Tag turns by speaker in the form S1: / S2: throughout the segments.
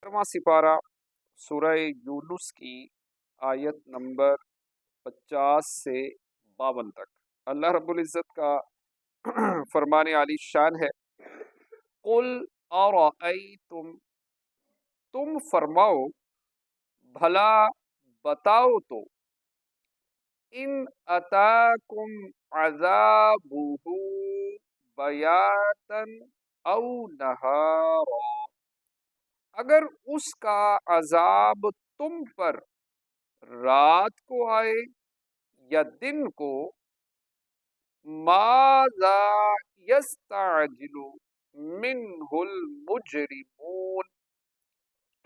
S1: 11वां सिपारा सूरह यूनुस की आयत नंबर 50 से 52 तक। अल्लाह रब्बुल इज़्ज़त का फरमाने आली शान है, कुल तुम फरमाओ, भला बताओ तो, इन अताकुम अज़ाबुहु बयातन औ नहारा, अगर उसका अजाब तुम पर रात को आए या दिन को, माज़ा यस्ताजिलु मिनहुल मुजरिमून,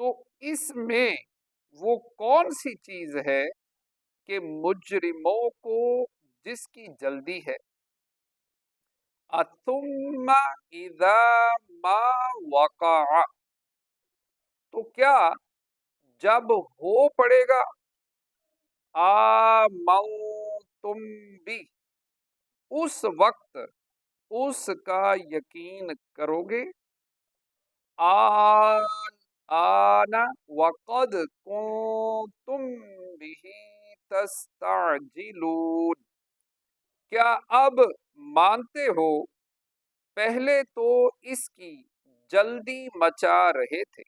S1: तो इसमें वो कौन सी चीज है कि मुजरिमों को जिसकी जल्दी है। अथुम्मा इज़ा मा वक़अ, तो क्या जब हो पड़ेगा, तुम भी उस वक्त उसका यकीन करोगे। आना वक़द कुंतुम बिही तस्ताजिलून, क्या अब मानते हो, पहले तो इसकी जल्दी मचा रहे थे।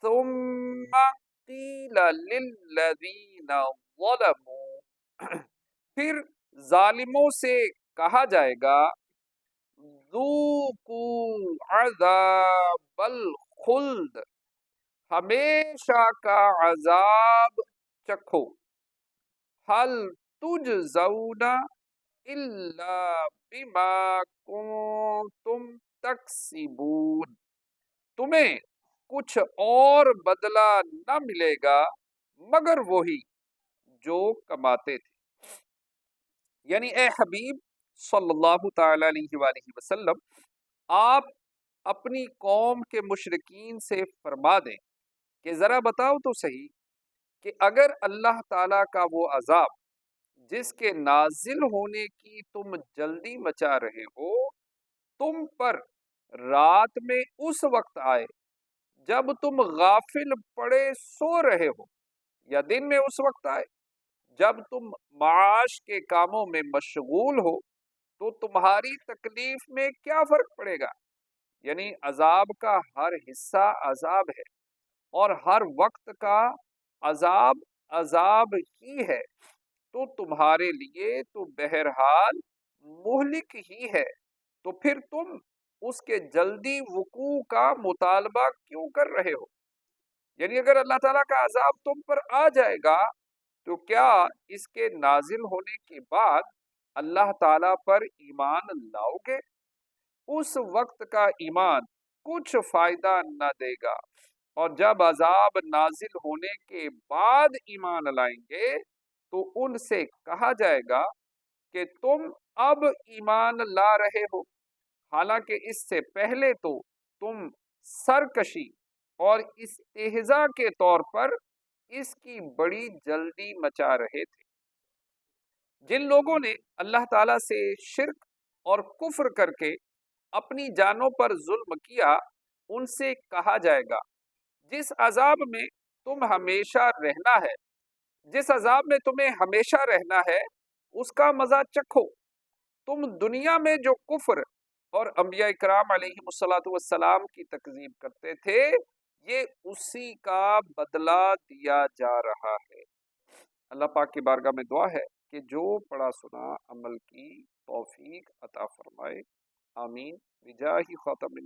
S1: सुम्मा क़ील लिल्लज़ीना ज़लमू, फिर जालिमों से कहा जाएगा, ज़ूक़ू अज़ाबल खुल्द, हमेशा का अजाब चखो। हल तुजज़ौना इल्ला बिमा कुंतुम तक्सिबून, तुम्हें कुछ और बदला न मिलेगा मगर वही जो कमाते थे। यानी ए हबीब सल्लल्लाहु ताला अलैहि वसल्लम, आप अपनी कौम के मुशरिकीन से फरमा दें कि ज़रा बताओ तो सही कि अगर अल्लाह ताला का वो अजाब जिसके नाजिल होने की तुम जल्दी मचा रहे हो, तुम पर रात में उस वक्त आए जब तुम गाफिल पड़े सो रहे हो, या दिन में उस वक्त आए जब तुम माश के कामों में मशगूल हो, तो तुम्हारी तकलीफ में क्या फर्क पड़ेगा। यानी अजाब का हर हिस्सा अजाब है और हर वक्त का अजाब अजाब ही है, तो तुम्हारे लिए तो बहरहाल मुहलिक ही है, तो फिर तुम उसके जल्दी वकू का मुतालबा क्यों कर रहे हो। यानी अगर अल्लाह ताला का अजाब तुम पर आ जाएगा, तो क्या इसके नाजिल होने के बाद अल्लाह ताला पर ईमान लाओगे। उस वक्त का ईमान कुछ फायदा न देगा, और जब अजाब नाजिल होने के बाद ईमान लाएंगे तो उनसे कहा जाएगा कि तुम अब ईमान ला रहे हो, हालांकि इससे पहले तो तुम सरकशी और इस्तेहजा के तौर पर इसकी बड़ी जल्दी मचा रहे थे। जिन लोगों ने अल्लाह ताला से शिर्क और कुफ्र करके अपनी जानों पर जुल्म किया, उनसे कहा जाएगा, जिस अजाब में तुम हमेशा रहना है, जिस अजाब में तुम्हें हमेशा रहना है, उसका मजा चखो। तुम दुनिया में जो कुफ्र और अंबिया इकराम अलैहिमुस्सलातु वस्सलाम की तकजीब करते थे, ये उसी का बदला दिया जा रहा है। अल्लाह पाक की बारगाह में दुआ है कि जो पढ़ा सुना अमल की तौफीक अता फरमाए। आमीन बिजाही खातम।